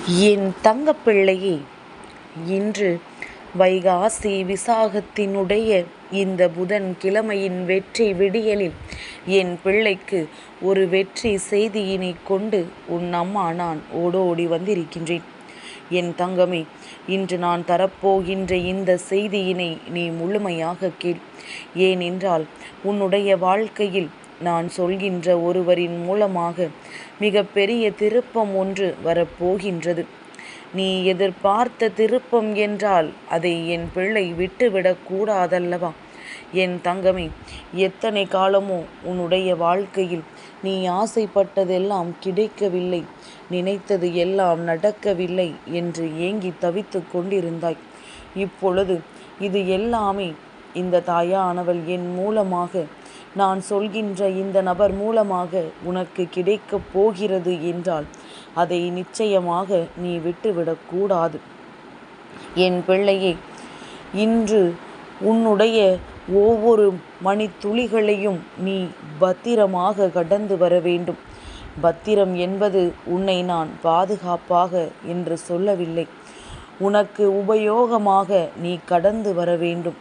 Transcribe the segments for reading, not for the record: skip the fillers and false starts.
என் தங்கப்பிள்ளையே, இன்று வைகாசி விசாகத்தினுடைய இந்த புதன் கிழமையின் வெற்றி விடியலில் என் பிள்ளைக்கு ஒரு வெற்றி செய்தியினை கொண்டு உன் அம்மா நான் ஓடோடி வந்திருக்கின்றேன். என் தங்கமே, இன்று நான் தரப்போகின்ற இந்த செய்தியினை நீ முழுமையாக கேள். ஏனென்றால் உன்னுடைய வாழ்க்கையில் நான் சொல்கின்ற ஒருவரின் மூலமாக மிக பெரிய திருப்பம் ஒன்று வரப்போகின்றது. நீ எதிர்பார்த்த திருப்பம் என்றால் அதை என் பிள்ளை விட்டுவிடக்கூடாதல்லவா? என் தங்கமே, எத்தனை காலமோ உன்னுடைய வாழ்க்கையில் நீ ஆசைப்பட்டதெல்லாம் கிடைக்கவில்லை, நினைத்தது எல்லாம் நடக்கவில்லை என்று ஏங்கி தவித்து கொண்டிருந்தாய். இப்பொழுது இது எல்லாமே இந்த தாயானவள் என் மூலமாக, நான் சொல்கின்ற இந்த நபர் மூலமாக உனக்கு கிடைக்கப் போகிறது என்றால் அதை நிச்சயமாக நீ விட்டுவிடக்கூடாது. என் பிள்ளையே, இன்று உன்னுடைய ஒவ்வொரு மணித்துளிகளையும் நீ பத்திரமாக கடந்து வர வேண்டும். பத்திரம் என்பது உன்னை நான் பாதுகாப்பாக என்று சொல்லவில்லை, உனக்கு உபயோகமாக நீ கடந்து வர வேண்டும்.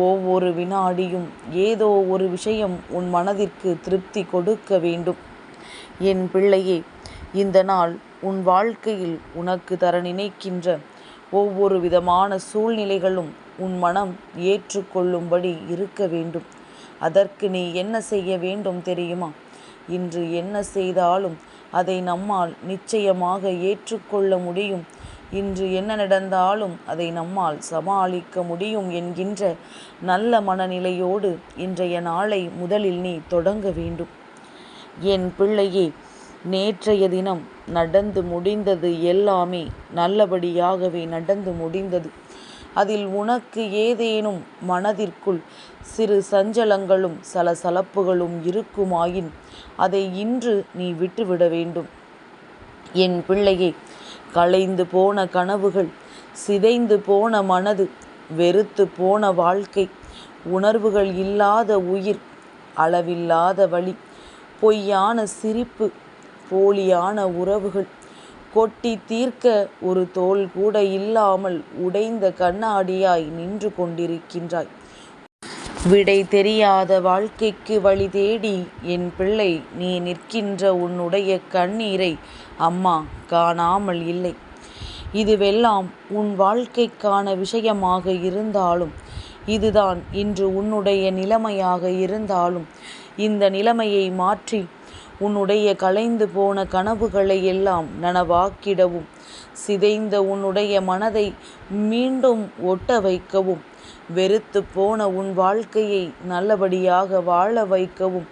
ஒவ்வொரு வினாடியும் ஏதோ ஒரு விஷயம் உன் மனதிற்கு திருப்தி கொடுக்க வேண்டும். என் பிள்ளையே, இந்த நாள் உன் வாழ்க்கையில் உனக்கு தர நினைக்கின்ற ஒவ்வொரு விதமான சூழ்நிலைகளும் உன் மனம் ஏற்றுக்கொள்ளும்படி இருக்க வேண்டும். அதற்கு நீ என்ன செய்ய வேண்டும் தெரியுமா? இன்று என்ன செய்தாலும் அதை நம்மால் நிச்சயமாக ஏற்றுக்கொள்ள முடியும். இன்று என்ன நடந்தாலும் அதை நம்மால் சமாளிக்க முடியும் என்கின்ற நல்ல மனநிலையோடு இன்றைய நாளை முதலில் நீ தொடங்க வேண்டும். என் பிள்ளையே, நேற்றைய தினம் நடந்து முடிந்தது எல்லாமே நல்லபடியாகவே நடந்து முடிந்தது. அதில் உனக்கு ஏதேனும் மனதிற்குள் சிறு சஞ்சலங்களும் சலசலப்புகளும் இருக்குமாயின் அதை இன்று நீ விட்டுவிட வேண்டும். என் பிள்ளையே, கலைந்து போன கனவுகள், சிதைந்து போன மனது, வெறுத்து போன வாழ்க்கை, உணர்வுகள் இல்லாத உயிர், அளவில்லாத வலி, பொய்யான சிரிப்பு, போலியான உறவுகள், கொட்டி தீர்க்க ஒரு தோல் கூட இல்லாமல் உடைந்த கண்ணாடியாய் நின்று கொண்டிருக்கின்றாய். விடை தெரியாத வாழ்க்கைக்கு வழி தேடி என் பிள்ளை நீ நிற்கின்ற உன்னுடைய கண்ணீரை அம்மா காணாமல் இல்லை. இதுவெல்லாம் உன் வாழ்க்கைக்கான விஷயமாக இருந்தாலும், இதுதான் இன்று உன்னுடைய நிலைமையாக இருந்தாலும், இந்த நிலைமையை மாற்றி உன்னுடைய கலைந்து போன கனவுகளை எல்லாம் நனவாக்கிடவும், சிதைந்த உன்னுடைய மனதை மீண்டும் ஒட்ட வைக்கவும், வெறுத்து போன உன் வாழ்க்கையை நல்லபடியாக வாழ வைக்கவும்,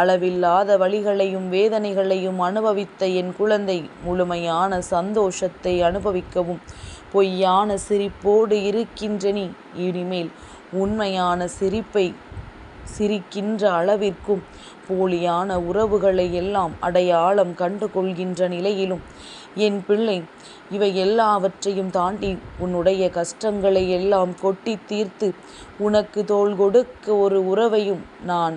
அளவில்லாத வலிகளையும் வேதனைகளையும் அனுபவித்த என் குழந்தை முழுமையான சந்தோஷத்தை அனுபவிக்கவும், பொய்யான சிரிப்போடு இருக்கின்ற நீ இனிமேல் உண்மையான சிரிப்பை சிரிக்கின்ற அளவிற்கும், போலியான உறவுகளை எல்லாம் அடையாளம் கண்டு கொள்கின்ற நிலையிலும், என் பிள்ளை இவை எல்லாவற்றையும் தாண்டி உன்னுடைய கஷ்டங்களை எல்லாம் கொட்டி தீர்த்து உனக்கு தோள் கொடுக்க ஒரு உறவையும் நான்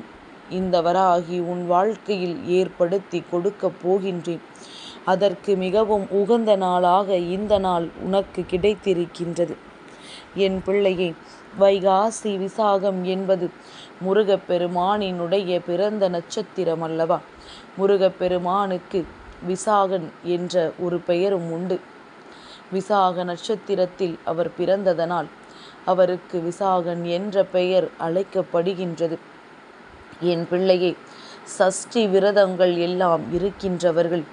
இந்த வராகி உன் வாழ்க்கையில் ஏற்படுத்தி கொடுக்கப் போகின்றேன். அதற்கு மிகவும் உகந்த நாளாக இந்த நாள் உனக்கு கிடைத்திருக்கின்றது. என் பிள்ளையே, வைகாசி விசாகம் என்பது முருகப்பெருமானினுடைய பிறந்த நட்சத்திரம் அல்லவா? முருகப்பெருமானுக்கு விசாகன் என்ற ஒரு பெயரும் உண்டு. விசாக நட்சத்திரத்தில் அவர் பிறந்ததனால் அவருக்கு விசாகன் என்ற பெயர் அழைக்கப்படுகின்றது. என் பிள்ளையே, சஷ்டி விரதங்கள் எல்லாம் இருக்கின்றவர்கள்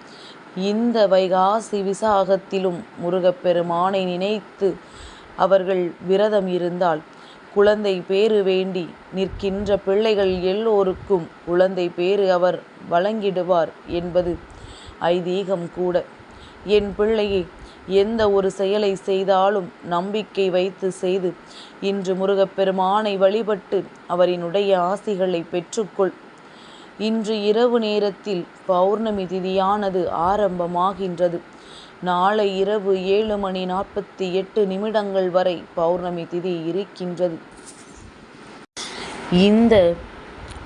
இந்த வைகாசி விசாகத்திலும் முருகப்பெருமானை நினைத்து அவர்கள் விரதம் இருந்தால் குழந்தை பேறு வேண்டி நிற்கின்ற பிள்ளைகள் எல்லோருக்கும் குழந்தை பேறு அவர் வழங்கிடுவார் என்பது ஐதீகம் கூட. என் பிள்ளையை, எந்த ஒரு செயலை செய்தாலும் நம்பிக்கை வைத்து செய்து இன்று முருகப்பெருமானை வழிபட்டு அவரினுடைய ஆசிகளை பெற்றுக்கொள். இன்று இரவு நேரத்தில் பௌர்ணமி திதியானது ஆரம்பமாகின்றது. நாளை இரவு 7:48 வரை பௌர்ணமி திதி இருக்கின்றது. இந்த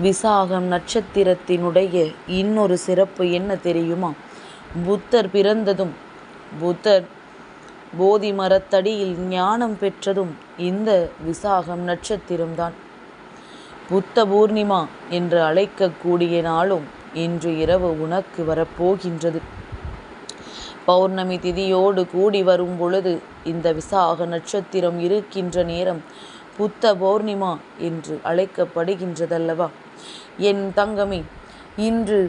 விசாகம் நட்சத்திரத்தினுடைய இன்னொரு சிறப்பு என்ன தெரியுமா? புத்தர் பிறந்ததும் புத்தர் போதி மரத்தடியில் ஞானம் பெற்றதும் இந்த விசாகம் நட்சத்திரம்தான். புத்த பூர்ணிமா என்று அழைக்கக்கூடிய நாளும் இன்று இரவு உனக்கு வரப்போகின்றது. பௌர்ணமி திதியோடு கூடி வரும் பொழுது இந்த விசாக நட்சத்திரம் இருக்கின்ற நேரம் புத்த பௌர்ணிமா என்று அழைக்கப்படுகின்றதல்லவா? என் தங்கமே, இன்று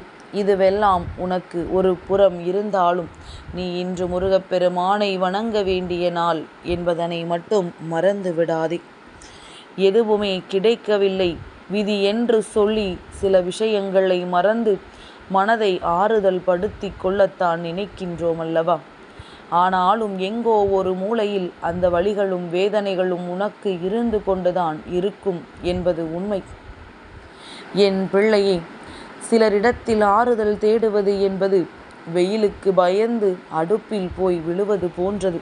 இதுவெல்லாம் உனக்கு ஒரு புறம் இருந்தாலும் நீ இன்று முருகப்பெருமானை வணங்க வேண்டிய நாள் என்பதனை மட்டும் மறந்து விடாதே. எதுவுமே கிடைக்கவில்லை விதி என்று சொல்லி சில விஷயங்களை மறந்து மனதை ஆறுதல் படுத்தி கொள்ளத்தான் நினைக்கின்றோம் அல்லவா? ஆனாலும் எங்கோ ஒரு மூலையில் அந்த வலிகளும் வேதனைகளும் உனக்கு இருந்து கொண்டுதான் இருக்கும் என்பது உண்மை. என் பிள்ளையே, சிலரிடத்தில் ஆறுதல் தேடுவது என்பது வெயிலுக்கு பயந்து அடுப்பில் போய் விழுவது போன்றது.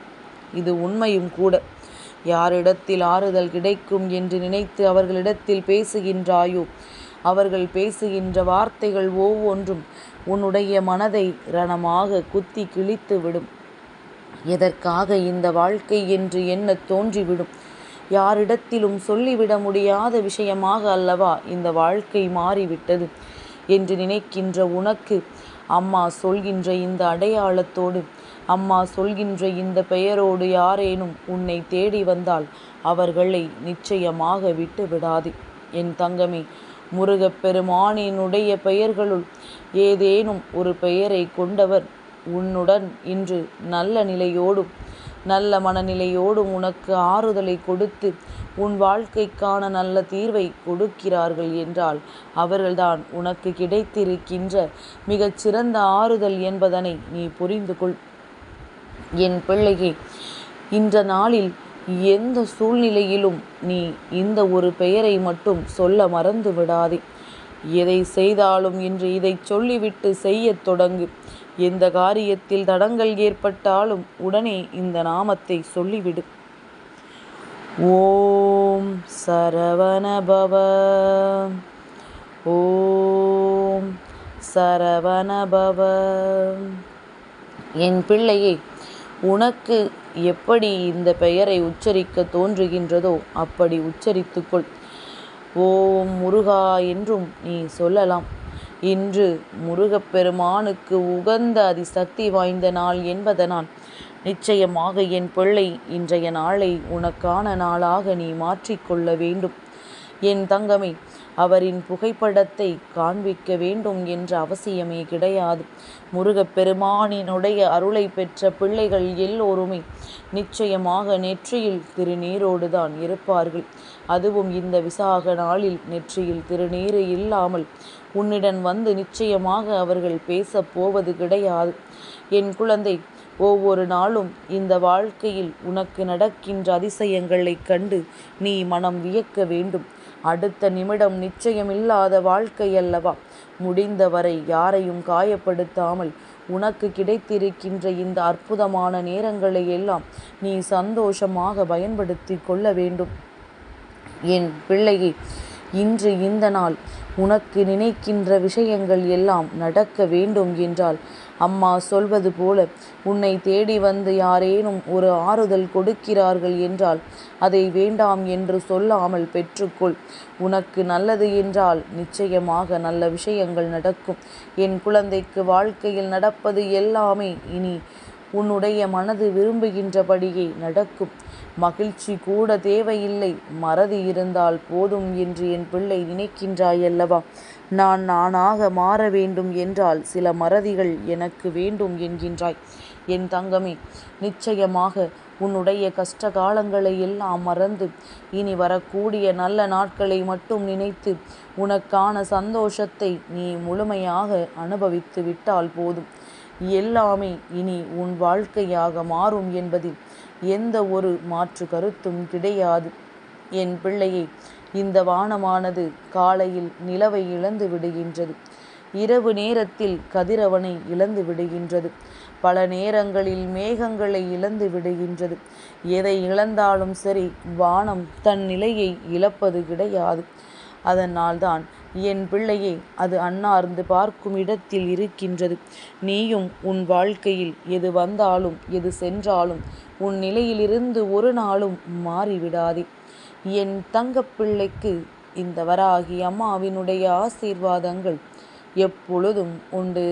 இது உண்மையும் கூட. யாரிடத்தில் ஆறுதல் கிடைக்கும் என்று நினைத்து அவர்களிடத்தில் பேசுகின்றாயோ, அவர்கள் பேசுகின்ற வார்த்தைகள் ஒவ்வொன்றும் உன்னுடைய மனதை ரணமாக குத்தி கிழித்து விடும். எதற்காக இந்த வாழ்க்கை என்று எண்ண தோன்றிவிடும். யாரிடத்திலும் சொல்லிவிட முடியாத விஷயமாக அல்லவா இந்த வாழ்க்கை மாறிவிட்டது என்று நினைக்கின்ற உனக்கு அம்மா சொல்கின்ற இந்த அடையாளத்தோடு, அம்மா சொல்கின்ற இந்த பெயரோடு யாரேனும் உன்னை தேடி வந்தால் அவர்களை நிச்சயமாக விட்டு விடாதே. என் தங்கமே, முருகப்பெருமானினுடைய பெயர்களுள் ஏதேனும் ஒரு பெயரை கொண்டவர் உன்னுடன் இன்று நல்ல நிலையோடும் நல்ல மனநிலையோடும் உனக்கு ஆறுதலை கொடுத்து உன் வாழ்க்கைக்கான நல்ல தீர்வை கொடுக்கிறார்கள் என்றால் அவர்கள்தான் உனக்கு கிடைத்திருக்கின்ற மிகச்சிறந்த ஆறுதல் என்பதனை நீ புரிந்து கொள். என் பிள்ளையே, இந்த நாளில் எந்த சூழ்நிலையிலும் நீ இந்த ஒரு பெயரை மட்டும் சொல்ல மறந்து விடாதே. எதை செய்தாலும் இன்று இதை சொல்லிவிட்டு செய்யத் தொடங்கு. எந்த காரியத்தில் தடங்கள் ஏற்பட்டாலும் உடனே இந்த நாமத்தை சொல்லிவிடு. ஓம் சரவணபவ, ஓம் சரவணபவ. என் பிள்ளையே, உனக்கு எப்படி இந்த பெயரை உச்சரிக்க தோன்றுகின்றதோ அப்படி உச்சரித்துக்கொள். ஓம் முருகா என்றும் நீ சொல்லலாம். இன்று முருகப்பெருமானுக்கு உகந்த அதிசக்தி வாய்ந்த நாள் என்பதனால் நிச்சயமாக என் பிள்ளை இன்றைய நாளை உனக்கான நாளாக நீ மாற்றிக்கொள்ள வேண்டும். என் தங்கமே, அவரின் புகைப்படத்தை காண்பிக்க வேண்டும் என்ற அவசியமே கிடையாது. முருகப்பெருமானினுடைய அருளை பெற்ற பிள்ளைகள் எல்லோருமே நிச்சயமாக நெற்றியில் திருநீரோடு தான் இருப்பார்கள். அதுவும் இந்த விசாக நாளில் நெற்றியில் திருநீர் இல்லாமல் உன்னிடம் வந்து நிச்சயமாக அவர்கள் பேசப் போவது கிடையாது. என் குழந்தை, ஒவ்வொரு நாளும் இந்த வாழ்க்கையில் உனக்கு நடக்கின்ற அதிசயங்களை கண்டு நீ மனம் வியக்க வேண்டும். அடுத்த நிமிடம் நிச்சயமில்லாத வாழ்க்கை அல்லவா? முடிந்தவரை யாரையும் காயப்படுத்தாமல் உனக்கு கிடைத்திருக்கின்ற இந்த அற்புதமான நேரங்களை எல்லாம் நீ சந்தோஷமாக பயன்படுத்தி கொள்ள வேண்டும். என் பிள்ளையே, இன்று இந்த நாள் உனக்கு நினைக்கின்ற விஷயங்கள் எல்லாம் நடக்க வேண்டும் என்றால் அம்மா சொல்வது போல உன்னை தேடி வந்து யாரேனும் ஒரு ஆறுதல் கொடுக்கிறார்கள் என்றால் அதை வேண்டாம் என்று சொல்லாமல் பெற்றுக்கொள். உனக்கு நல்லது என்றால் நிச்சயமாக நல்ல விஷயங்கள் நடக்கும். என் குழந்தைக்கு வாழ்க்கையில் நடப்பது எல்லாமே இனி உன்னுடைய மனது விரும்புகின்றபடியே நடக்கும். மகிழ்ச்சி கூட தேவையில்லை, மறதி இருந்தால் போதும் என்று என் பிள்ளை நினைக்கின்றாயல்லவா? நான் நானாக மாற வேண்டும் என்றால் சில மறதிகள் எனக்கு வேண்டும் என்கின்றாய். என் தங்கமே, நிச்சயமாக உன்னுடைய கஷ்ட காலங்களை எல்லாம் மறந்து இனி வரக்கூடிய நல்ல நாட்களை மட்டும் நினைத்து உனக்கான சந்தோஷத்தை நீ முழுமையாக அனுபவித்து விட்டால் போதும். எல்லாமே இனி உன் வாழ்க்கையாக மாறும் என்பதில் எந்த ஒரு மாற்று கருத்தும் கிடையாது. என் பிள்ளையை, இந்த வானமானது காலையில் நிலவை இழந்து விடுகின்றது, இரவு நேரத்தில் கதிரவனை இழந்து விடுகின்றது, பல நேரங்களில் மேகங்களை இழந்து விடுகின்றது. எதை இழந்தாலும் சரி, வானம் தன் நிலையை இழப்பது கிடையாது. அதனால்தான் என் பிள்ளையே, அது அன்னார்ந்து பார்க்கும் இடத்தில் இருக்கின்றது. நீயும் உன் வாழ்க்கையில் எது வந்தாலும் எது சென்றாலும் உன் நிலையிலிருந்து ஒரு நாளும் மாறிவிடாதே. என் தங்கப்பிள்ளைக்கு இந்த வராகி அம்மாவினுடைய ஆசீர்வாதங்கள் எப்பொழுதும் உண்டு.